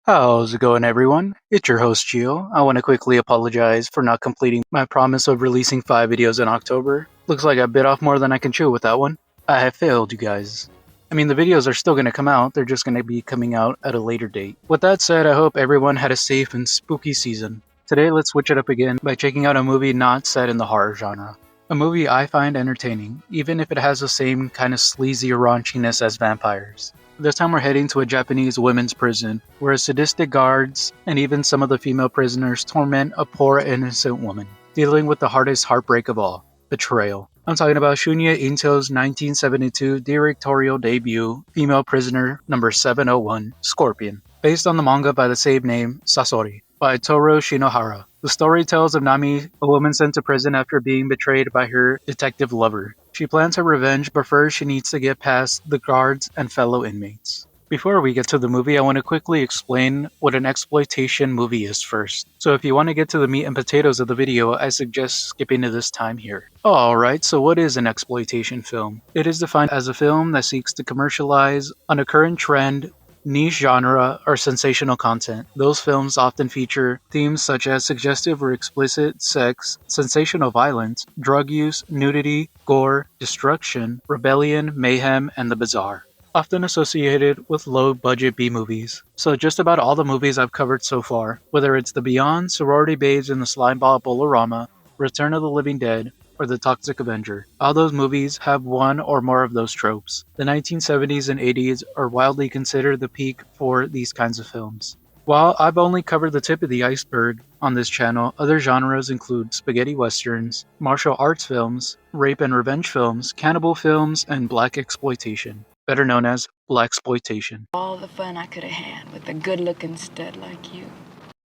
How's it going, everyone? It's your host, Gio. I want to quickly apologize for not completing my promise of releasing 5 videos in October. Looks like I bit off more than I can chew with that one. I have failed, you guys. I mean, the videos are still going to come out, they're just going to be coming out at a later date. With that said, I hope everyone had a safe and spooky season. Today, let's switch it up again by checking out a movie not set in the horror genre. A movie I find entertaining, even if it has the same kind of sleazy raunchiness as vampires. This time we're heading to a Japanese women's prison, where sadistic guards and even some of the female prisoners torment a poor innocent woman, dealing with the hardest heartbreak of all, betrayal. I'm talking about Shunya Into's 1972 directorial debut, Female Prisoner number 701, Scorpion, based on the manga by the same name, Sasori, by Toru Shinohara. The story tells of Nami, a woman sent to prison after being betrayed by her detective lover. She plans her revenge, but first she needs to get past the guards and fellow inmates. Before we get to the movie, I want to quickly explain what an exploitation movie is first. So if you want to get to the meat and potatoes of the video, I suggest skipping to this time here. Alright, so what is an exploitation film? It is defined as a film that seeks to commercialize on a current trend, niche genre, or sensational content. Those films often feature themes such as suggestive or explicit sex, sensational violence, drug use, nudity, gore, destruction, rebellion, mayhem, and the bizarre. Often associated with low-budget B-movies. So just about all the movies I've covered so far, whether it's The Beyond, Sorority Babes in the Slimeball Bolorama, Return of the Living Dead, or The Toxic Avenger. All those movies have one or more of those tropes. The 1970s and 80s are widely considered the peak for these kinds of films. While I've only covered the tip of the iceberg on this channel, other genres include spaghetti westerns, martial arts films, rape and revenge films, cannibal films, and black exploitation, better known as blaxploitation. All the fun I could have had with a good-looking stud like you.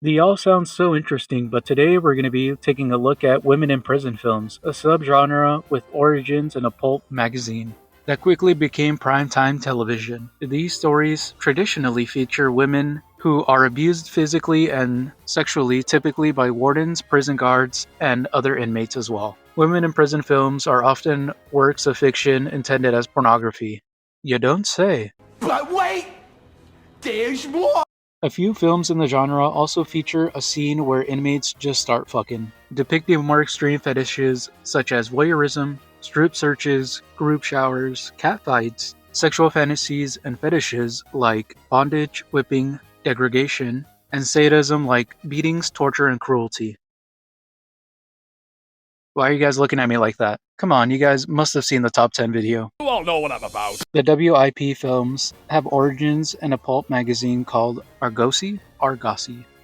They all sound so interesting, but today we're going to be taking a look at women in prison films, a subgenre with origins in a pulp magazine that quickly became primetime television. These stories traditionally feature women who are abused physically and sexually, typically by wardens, prison guards, and other inmates as well. Women in prison films are often works of fiction intended as pornography. You don't say. But wait! There's more! A few films in the genre also feature a scene where inmates just start fucking, depicting more extreme fetishes such as voyeurism, strip searches, group showers, catfights, sexual fantasies, and fetishes like bondage, whipping, degradation, and sadism like beatings, torture, and cruelty. Why are you guys looking at me like that? Come on, you guys must have seen the top 10 video. You all know what I'm about. The WIP films have origins in a pulp magazine called Argosy,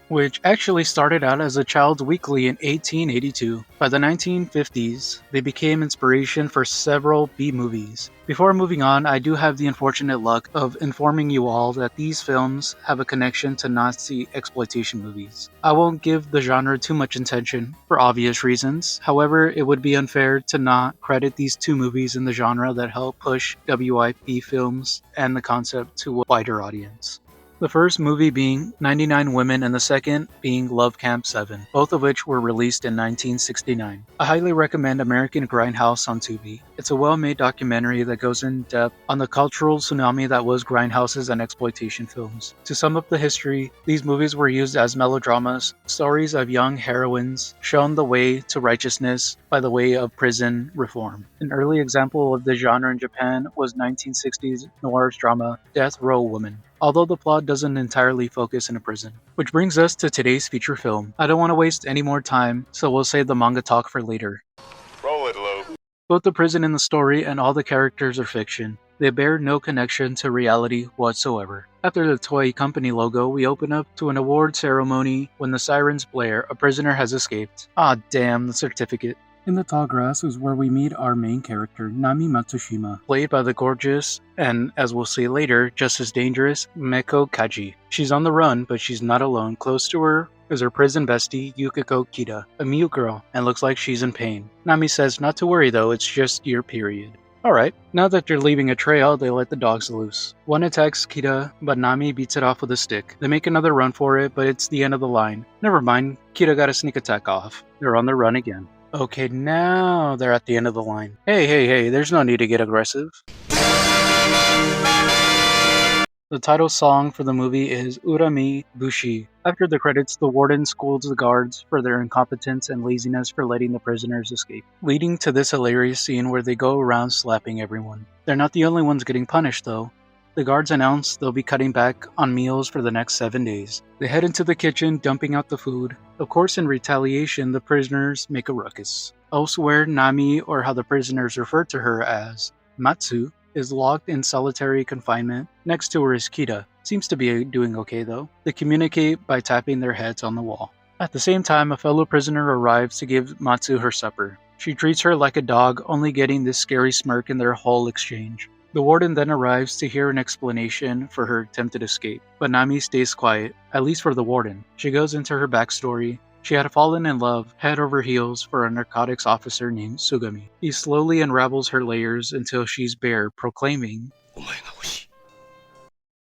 which actually started out as a child's weekly in 1882. By the 1950s, they became inspiration for several B-movies. Before moving on, I do have the unfortunate luck of informing you all that these films have a connection to Nazi exploitation movies. I won't give the genre too much attention for obvious reasons. However, it would be unfair to not credit these two movies in the genre that helped push WIP films and the concept to a wider audience. The first movie being 99 Women and the second being Love Camp 7, both of which were released in 1969. I highly recommend American Grindhouse on Tubi. It's a well-made documentary that goes in depth on the cultural tsunami that was grindhouses and exploitation films. To sum up the history, these movies were used as melodramas, stories of young heroines shown the way to righteousness by the way of prison reform. An early example of the genre in Japan was 1960s noir drama Death Row Woman, although the plot doesn't entirely focus in a prison. Which brings us to today's feature film. I don't want to waste any more time, so we'll save the manga talk for later. Roll it, Lou. Both the prison and the story and all the characters are fiction. They bear no connection to reality whatsoever. After the Toei Company logo, we open up to an award ceremony when the sirens blare. A prisoner has escaped. Ah damn, the certificate. In the tall grass is where we meet our main character, Nami Matsushima, played by the gorgeous, and as we'll see later, just as dangerous, Meko Kaji. She's on the run, but she's not alone. Close to her is her prison bestie, Yukiko Kita, a mute girl, and looks like she's in pain. Nami says not to worry though, it's just your period. Alright, now that they're leaving a trail, they let the dogs loose. One attacks Kita, but Nami beats it off with a stick. They make another run for it, but it's the end of the line. Never mind, Kita got a sneak attack off. They're on the run again. Okay, now they're at the end of the line. Hey, there's no need to get aggressive. The title song for the movie is Urami Bushi. After the credits, the warden scolds the guards for their incompetence and laziness for letting the prisoners escape, leading to this hilarious scene where they go around slapping everyone. They're not the only ones getting punished though. The guards announce they'll be cutting back on meals for the next 7 days. They head into the kitchen, dumping out the food. Of course, in retaliation, the prisoners make a ruckus. Elsewhere, Nami, or how the prisoners refer to her as Matsu, is locked in solitary confinement. Next to her is Kita. Seems to be doing okay though. They communicate by tapping their heads on the wall. At the same time, a fellow prisoner arrives to give Matsu her supper. She treats her like a dog, only getting this scary smirk in their whole exchange. The warden then arrives to hear an explanation for her attempted escape, but Nami stays quiet, at least for the warden. She goes into her backstory. She had fallen in love, head over heels, for a narcotics officer named Sugami. He slowly unravels her layers until she's bare, proclaiming,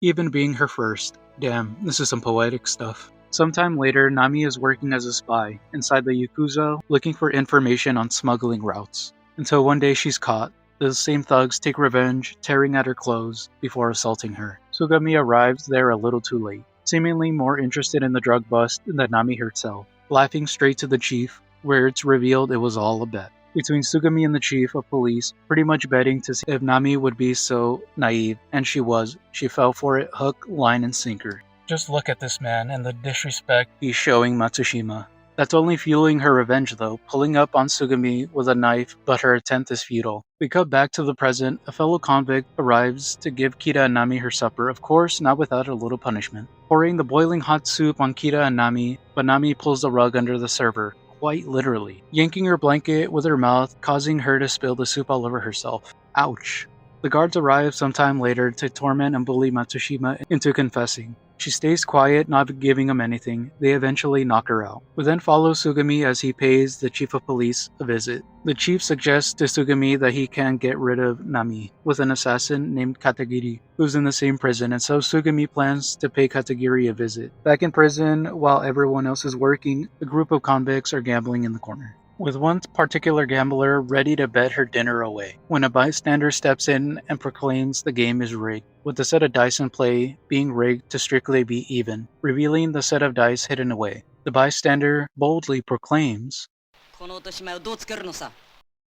even being her first. Damn, this is some poetic stuff. Sometime later, Nami is working as a spy inside the Yakuza, looking for information on smuggling routes. Until one day she's caught. The same thugs take revenge, tearing at her clothes before assaulting her. Sugami arrives there a little too late, seemingly more interested in the drug bust than Nami herself, laughing straight to the chief, where it's revealed it was all a bet between Sugami and the chief of police, pretty much betting to see if Nami would be so naive, and she was. She fell for it hook, line, and sinker. Just look at this man and the disrespect he's showing Matsushima. That's only fueling her revenge though, pulling up on Sugami with a knife, but her attempt is futile. We cut back to the present. A fellow convict arrives to give Kita and Nami her supper, of course not without a little punishment. Pouring the boiling hot soup on Kita and Nami, but Nami pulls the rug under the server, quite literally, yanking her blanket with her mouth, causing her to spill the soup all over herself. Ouch. The guards arrive sometime later to torment and bully Matsushima into confessing. She stays quiet, not giving him anything. They eventually knock her out. We then follow Sugami as he pays the chief of police a visit. The chief suggests to Sugami that he can get rid of Nami with an assassin named Katagiri, who's in the same prison, and so Sugami plans to pay Katagiri a visit. Back in prison, while everyone else is working, a group of convicts are gambling in the corner, with one particular gambler ready to bet her dinner away, when a bystander steps in and proclaims the game is rigged, with the set of dice in play being rigged to strictly be even, revealing the set of dice hidden away. The bystander boldly proclaims,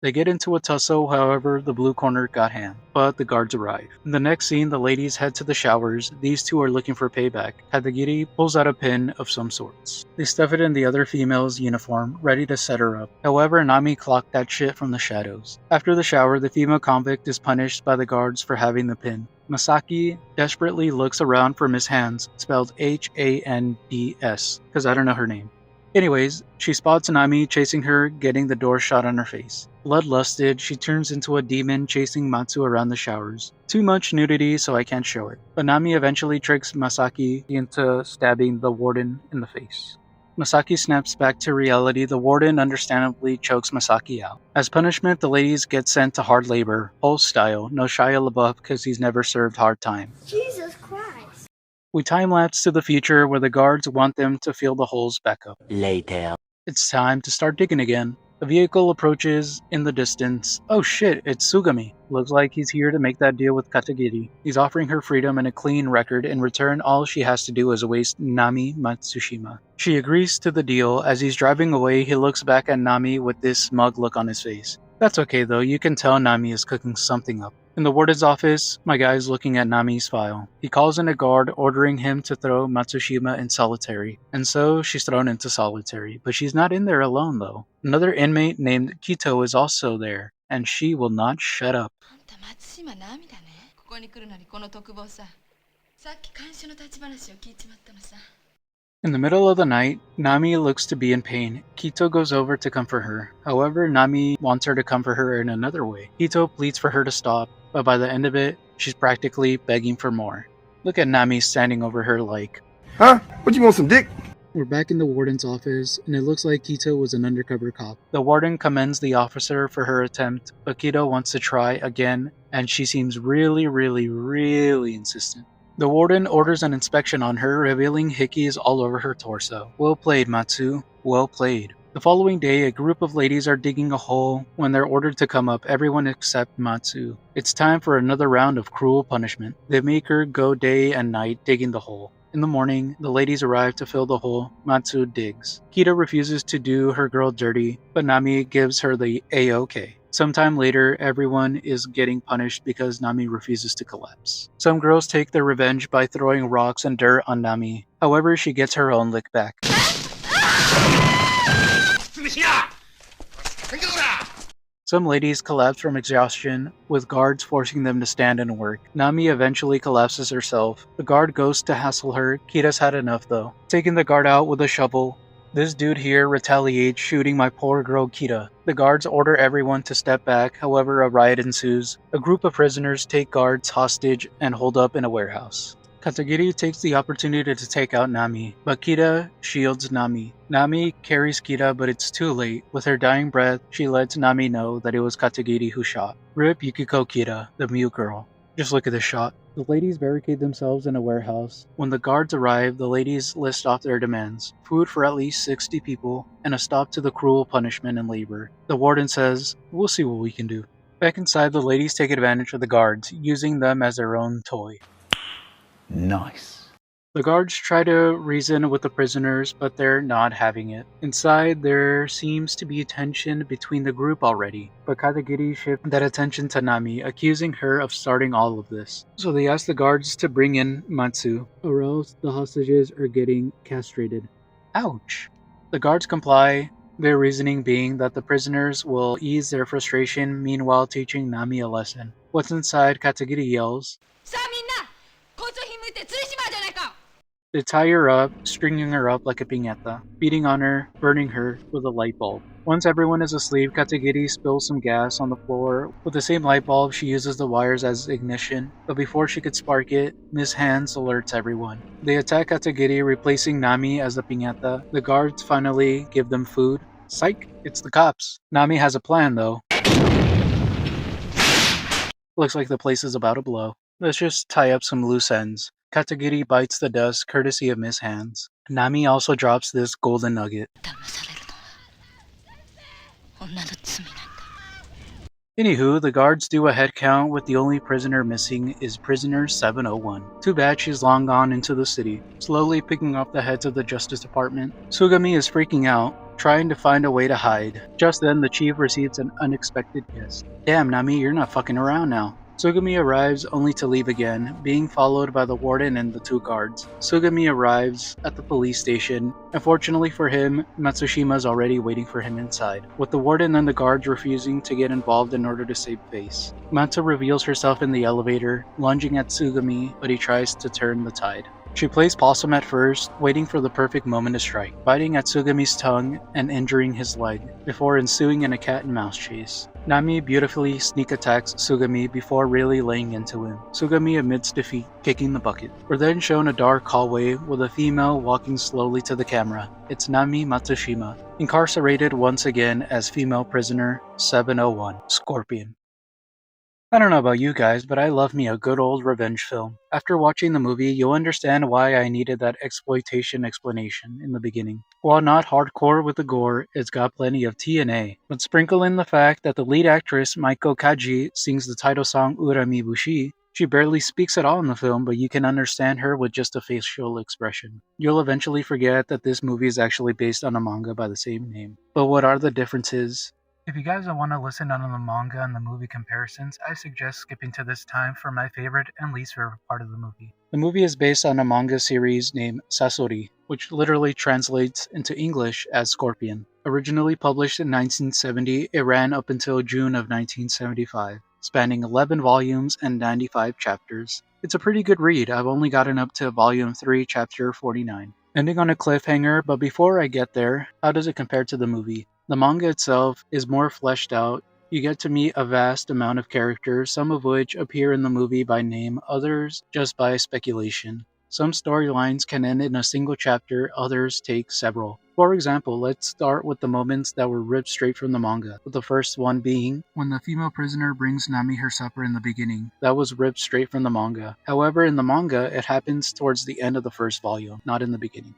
they get into a tussle, however, the blue corner got ham, but the guards arrive. In the next scene, the ladies head to the showers. These two are looking for payback. Katagiri pulls out a pin of some sorts. They stuff it in the other female's uniform, ready to set her up. However, Nami clocked that shit from the shadows. After the shower, the female convict is punished by the guards for having the pin. Masaki desperately looks around for Miss Hands, spelled Hands, because I don't know her name. Anyways, she spots Nami chasing her, getting the door shot on her face. Bloodlusted, she turns into a demon chasing Matsu around the showers. Too much nudity, so I can't show it. But Nami eventually tricks Masaki into stabbing the warden in the face. Masaki snaps back to reality. The warden understandably chokes Masaki out. As punishment, the ladies get sent to hard labor, Pulse style, no Shia LaBeouf because he's never served hard time. Jesus Christ. We time-lapse to the future where the guards want them to fill the holes back up. Later. It's time to start digging again. A vehicle approaches in the distance. Oh shit, it's Sugami. Looks like he's here to make that deal with Katagiri. He's offering her freedom and a clean record. In return, all she has to do is waste Nami Matsushima. She agrees to the deal. As he's driving away, he looks back at Nami with this smug look on his face. That's okay though, you can tell Nami is cooking something up. In the warden's office, my guy is looking at Nami's file. He calls in a guard, ordering him to throw Matsushima in solitary. And so, she's thrown into solitary. But she's not in there alone though. Another inmate named Kito is also there, and she will not shut up. In the middle of the night, Nami looks to be in pain. Kito goes over to comfort her. However, Nami wants her to comfort her in another way. Kito pleads for her to stop, but by the end of it, she's practically begging for more. Look at Nami standing over her like, huh? What, you want some dick? We're back in the warden's office, and it looks like Kito was an undercover cop. The warden commends the officer for her attempt, but Kito wants to try again, and she seems really insistent. The warden orders an inspection on her, revealing hickeys all over her torso. Well played, Matsu. Well played. The following day, a group of ladies are digging a hole. When they're ordered to come up, everyone except Matsu. It's time for another round of cruel punishment. They make her go day and night digging the hole. In the morning, the ladies arrive to fill the hole. Matsu digs. Kita refuses to do her girl dirty, but Nami gives her the A-OK. Sometime later, everyone is getting punished because Nami refuses to collapse. Some girls take their revenge by throwing rocks and dirt on Nami. However, she gets her own lick back. Some ladies collapse from exhaustion, with guards forcing them to stand and work. Nami eventually collapses herself. The guard goes to hassle her. Kita's had enough though, taking the guard out with a shovel. This dude here retaliates, shooting my poor girl Kita. The guards order everyone to step back, however a riot ensues. A group of prisoners take guards hostage and hold up in a warehouse. Katagiri takes the opportunity to take out Nami, but Kita shields Nami. Nami carries Kita, but it's too late. With her dying breath, she lets Nami know that it was Katagiri who shot. Rip Yukiko Kita, the mute girl. Just look at this shot. The ladies barricade themselves in a warehouse. When the guards arrive, the ladies list off their demands. Food for at least 60 people, and a stop to the cruel punishment and labor. The warden says, "We'll see what we can do." Back inside, the ladies take advantage of the guards, using them as their own toy. Nice. The guards try to reason with the prisoners, but they're not having it. Inside, there seems to be tension between the group already, but Katagiri shifts that attention to Nami, accusing her of starting all of this. So they ask the guards to bring in Matsu, or else the hostages are getting castrated. Ouch! The guards comply, their reasoning being that the prisoners will ease their frustration, meanwhile teaching Nami a lesson. What's inside, Katagiri yells. They tie her up, stringing her up like a piñata, beating on her, burning her with a light bulb. Once everyone is asleep, Katagiri spills some gas on the floor. With the same light bulb, she uses the wires as ignition, but before she could spark it, Miss Hands alerts everyone. They attack Katagiri, replacing Nami as the piñata. The guards finally give them food. Psych, it's the cops. Nami has a plan though. Looks like the place is about to blow. Let's just tie up some loose ends. Katagiri bites the dust courtesy of Miss Hands. Nami also drops this golden nugget. Anywho, the guards do a head count with the only prisoner missing is prisoner 701. Too bad she's long gone into the city, slowly picking up the heads of the Justice Department. Sugami is freaking out, trying to find a way to hide. Just then, the chief receives an unexpected guest. Damn, Nami, you're not fucking around now. Sugami arrives only to leave again, being followed by the warden and the two guards. Sugami arrives at the police station. Unfortunately for him, Matsushima is already waiting for him inside, with the warden and the guards refusing to get involved in order to save face. Matsu reveals herself in the elevator, lunging at Sugami, but he tries to turn the tide. She plays possum at first, waiting for the perfect moment to strike, biting at Sugami's tongue and injuring his leg, before ensuing in a cat and mouse chase. Nami beautifully sneak attacks Sugami before really laying into him. Sugami admits defeat, kicking the bucket. We're then shown a dark hallway with a female walking slowly to the camera. It's Nami Matsushima, incarcerated once again as female prisoner 701, Scorpion. I don't know about you guys, but I love me a good old revenge film. After watching the movie, you'll understand why I needed that exploitation explanation in the beginning. While not hardcore with the gore, it's got plenty of TNA. But sprinkle in the fact that the lead actress, Maiko Kaji, sings the title song Urami Bushi. She barely speaks at all in the film, but you can understand her with just a facial expression. You'll eventually forget that this movie is actually based on a manga by the same name. But what are the differences? If you guys don't want to listen on the manga and the movie comparisons, I suggest skipping to this time for my favorite and least favorite part of the movie. The movie is based on a manga series named Sasori, which literally translates into English as Scorpion. Originally published in 1970, it ran up until June of 1975, spanning 11 volumes and 95 chapters. It's a pretty good read. I've only gotten up to volume 3, chapter 49. Ending on a cliffhanger, but before I get there, how does it compare to the movie? The manga itself is more fleshed out. You get to meet a vast amount of characters, some of which appear in the movie by name, others just by speculation. Some storylines can end in a single chapter, others take several. For example, let's start with the moments that were ripped straight from the manga, with the first one being when the female prisoner brings Nami her supper in the beginning. That was ripped straight from the manga. However, in the manga, it happens towards the end of the first volume, not in the beginning.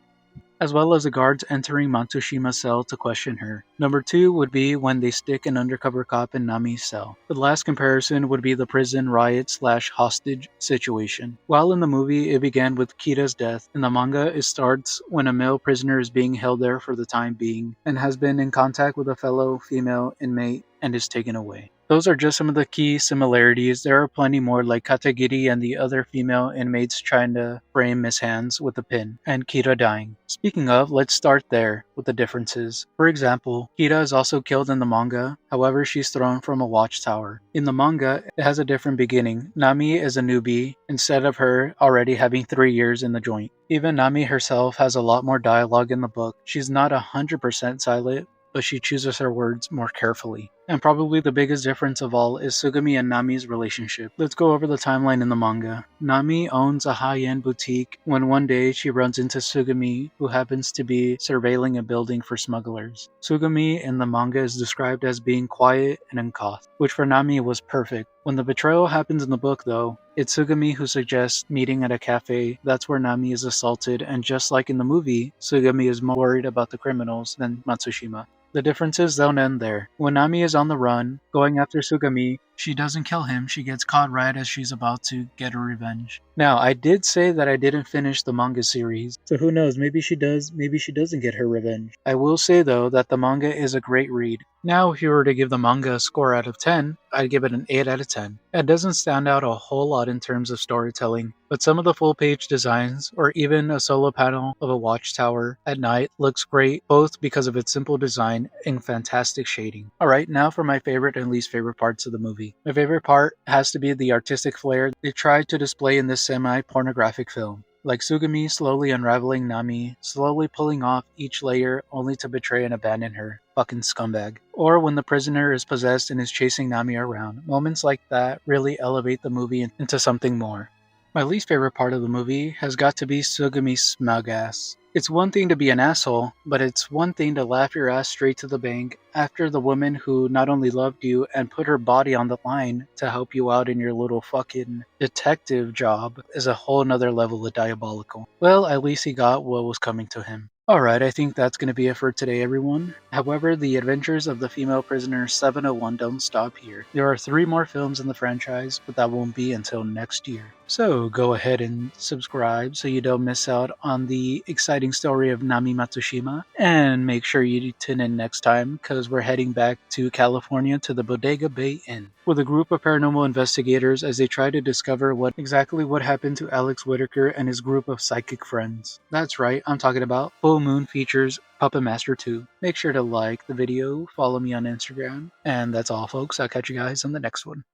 as well as the guards entering Matsushima's cell to question her. Number 2 would be when they stick an undercover cop in Nami's cell. The last comparison would be the prison riot/hostage situation. While in the movie it began with Kira's death, in the manga it starts when a male prisoner is being held there for the time being and has been in contact with a fellow female inmate and is taken away. Those are just some of the key similarities. There are plenty more, like Katagiri and the other female inmates trying to frame Miss Hands with a pin, and Kira dying. Speaking of, let's start there with the differences. For example, Kira is also killed in the manga, however she's thrown from a watchtower. In the manga, it has a different beginning. Nami is a newbie, instead of her already having 3 years in the joint. Even Nami herself has a lot more dialogue in the book. She's not 100% silent, but she chooses her words more carefully. And probably the biggest difference of all is Sugami and Nami's relationship. Let's go over the timeline in the manga. Nami owns a high-end boutique when one day she runs into Sugami, who happens to be surveilling a building for smugglers. Sugami in the manga is described as being quiet and uncouth, which for Nami was perfect. When the betrayal happens in the book though, it's Sugami who suggests meeting at a cafe. That's where Nami is assaulted, and just like in the movie, Sugami is more worried about the criminals than Matsushima. The differences don't end there. When Nami is on the run, going after Sugami, she doesn't kill him, she gets caught right as she's about to get her revenge. Now, I did say that I didn't finish the manga series, so who knows, maybe she does, maybe she doesn't get her revenge. I will say though that the manga is a great read. Now, if you were to give the manga a score out of 10, I'd give it an 8 out of 10. It doesn't stand out a whole lot in terms of storytelling, but some of the full page designs, or even a solo panel of a watchtower at night, looks great, both because of its simple design and fantastic shading. Alright, now for my favorite and least favorite parts of the movie. My favorite part has to be the artistic flair they tried to display in this semi-pornographic film. Like Sugami slowly unraveling Nami, slowly pulling off each layer only to betray and abandon her. Fucking scumbag. Or when the prisoner is possessed and is chasing Nami around. Moments like that really elevate the movie into something more. My least favorite part of the movie has got to be Sugami's smug ass. It's one thing to be an asshole, but it's one thing to laugh your ass straight to the bank after the woman who not only loved you and put her body on the line to help you out in your little fucking detective job is a whole nother level of diabolical. Well, at least he got what was coming to him. Alright, I think that's going to be it for today, everyone. However, the adventures of the female prisoner 701 don't stop here. There are 3 more films in the franchise, but that won't be until next year. So go ahead and subscribe so you don't miss out on the exciting story of Nami Matsushima. And make sure you tune in next time, because we're heading back to California to the Bodega Bay Inn with a group of paranormal investigators as they try to discover what happened to Alex Whitaker and his group of psychic friends. That's right, I'm talking about Full Moon features Puppet Master 2. Make sure to like the video, follow me on Instagram, and that's all folks. I'll catch you guys on the next one.